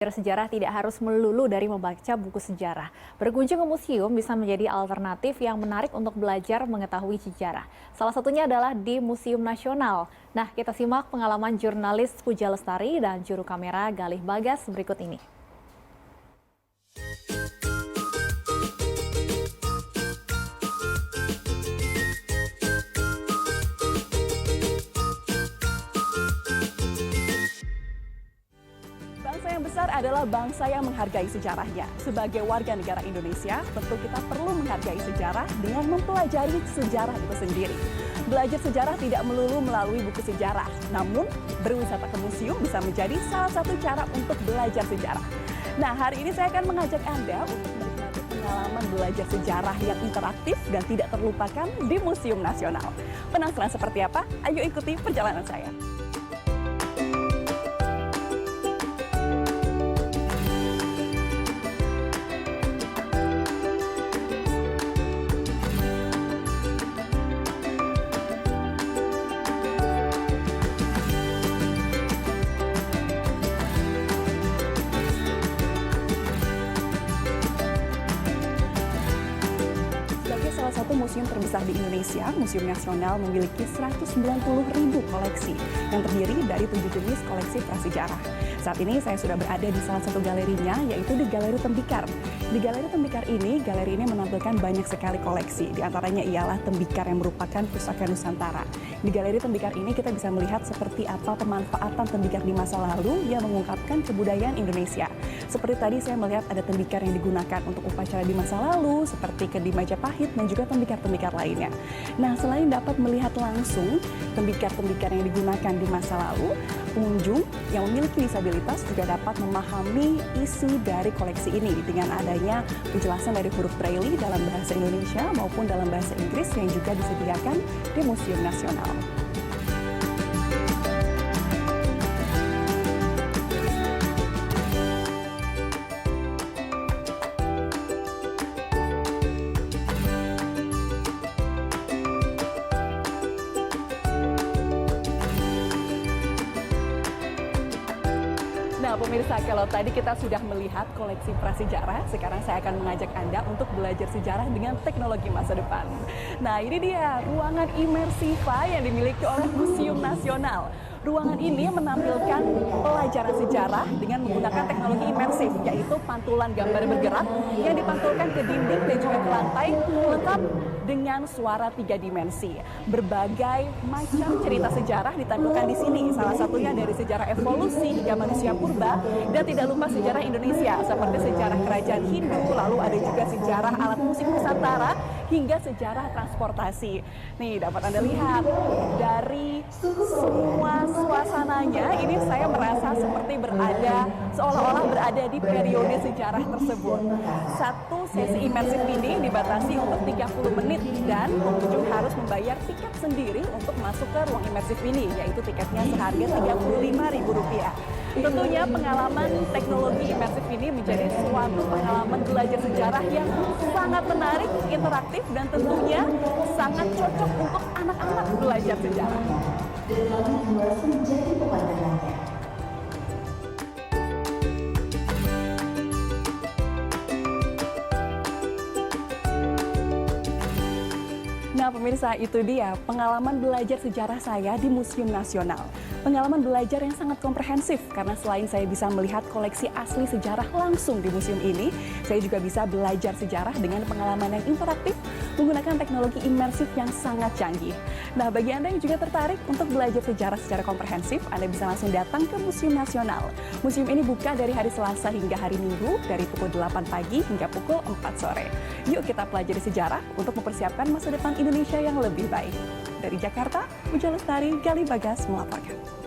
Sejarah tidak harus melulu dari membaca buku sejarah. Berkunjung ke museum bisa menjadi alternatif yang menarik untuk belajar mengetahui sejarah. Salah satunya adalah di Museum Nasional. Nah, kita simak pengalaman jurnalis Puja Lestari dan juru kamera Galih Bagas berikut ini. Bangsa yang besar adalah bangsa yang menghargai sejarahnya. Sebagai warga negara Indonesia, tentu kita perlu menghargai sejarah dengan mempelajari sejarah itu sendiri. Belajar sejarah tidak melulu melalui buku sejarah, namun berwisata ke museum bisa menjadi salah satu cara untuk belajar sejarah. Nah, hari ini saya akan mengajak Anda untuk menikmati pengalaman belajar sejarah yang interaktif dan tidak terlupakan di Museum Nasional. Penasaran seperti apa? Ayo ikuti perjalanan saya. Salah satu museum terbesar di Indonesia, Museum Nasional memiliki 190.000 koleksi yang terdiri dari 7 jenis koleksi prasejarah. Saat ini saya sudah berada di salah satu galerinya, yaitu di Galeri Tembikar. Di Galeri Tembikar ini, galeri ini menampilkan banyak sekali koleksi. Di antaranya ialah tembikar yang merupakan pusaka Nusantara. Di Galeri Tembikar ini kita bisa melihat seperti apa pemanfaatan tembikar di masa lalu yang mengungkapkan kebudayaan Indonesia. Seperti tadi saya melihat ada tembikar yang digunakan untuk upacara di masa lalu, seperti Kedai Majapahit dan juga tembikar-tembikar lainnya. Nah, selain dapat melihat langsung tembikar-tembikar yang digunakan di masa lalu, pengunjung yang memiliki disabilitas juga dapat memahami isi dari koleksi ini dengan adanya penjelasan dari huruf Braille dalam bahasa Indonesia maupun dalam bahasa Inggris yang juga disediakan di Museum Nasional. Nah, pemirsa, kalau tadi kita sudah melihat koleksi prasejarah, sekarang saya akan mengajak Anda untuk belajar sejarah dengan teknologi masa depan. Nah, ini dia ruangan imersiva yang dimiliki oleh Museum Nasional. Ruangan ini menampilkan pelajaran sejarah dengan menggunakan teknologi imersif, yaitu pantulan gambar bergerak yang dipantulkan ke dinding dan juga ke lantai, lengkap dengan suara 3 dimensi. Berbagai macam cerita sejarah ditampilkan di sini, salah satunya dari sejarah evolusi hingga manusia purba, dan tidak lupa sejarah Indonesia, seperti sejarah kerajaan Hindu, lalu ada juga sejarah alat musik Nusantara, hingga sejarah transportasi. Nih, dapat Anda lihat dari semua suasananya, ini saya merasa seperti seolah-olah berada di periode sejarah tersebut. Satu sesi imersif ini dibatasi untuk 30 menit dan pengunjung harus membayar tiket sendiri untuk masuk ke ruang imersif ini, yaitu tiketnya seharga Rp35.000. Tentunya pengalaman teknologi imersif ini menjadi suatu pengalaman belajar sejarah yang sangat menarik, interaktif, dan tentunya sangat cocok untuk anak-anak belajar sejarah. Menjadi pemandangannya. Nah, pemirsa, itu dia pengalaman belajar sejarah saya di Museum Nasional. Pengalaman belajar yang sangat komprehensif karena selain saya bisa melihat koleksi asli sejarah langsung di museum ini, saya juga bisa belajar sejarah dengan pengalaman yang interaktif menggunakan teknologi imersif yang sangat canggih. Nah, bagi Anda yang juga tertarik untuk belajar sejarah secara komprehensif, Anda bisa langsung datang ke Museum Nasional. Museum ini buka dari hari Selasa hingga hari Minggu dari pukul 8 pagi hingga pukul 4 sore. Yuk kita pelajari sejarah untuk mempersiapkan masa depan Indonesia yang lebih baik. Dari Jakarta, Puja Lestari, Galih Bagas melaporkan.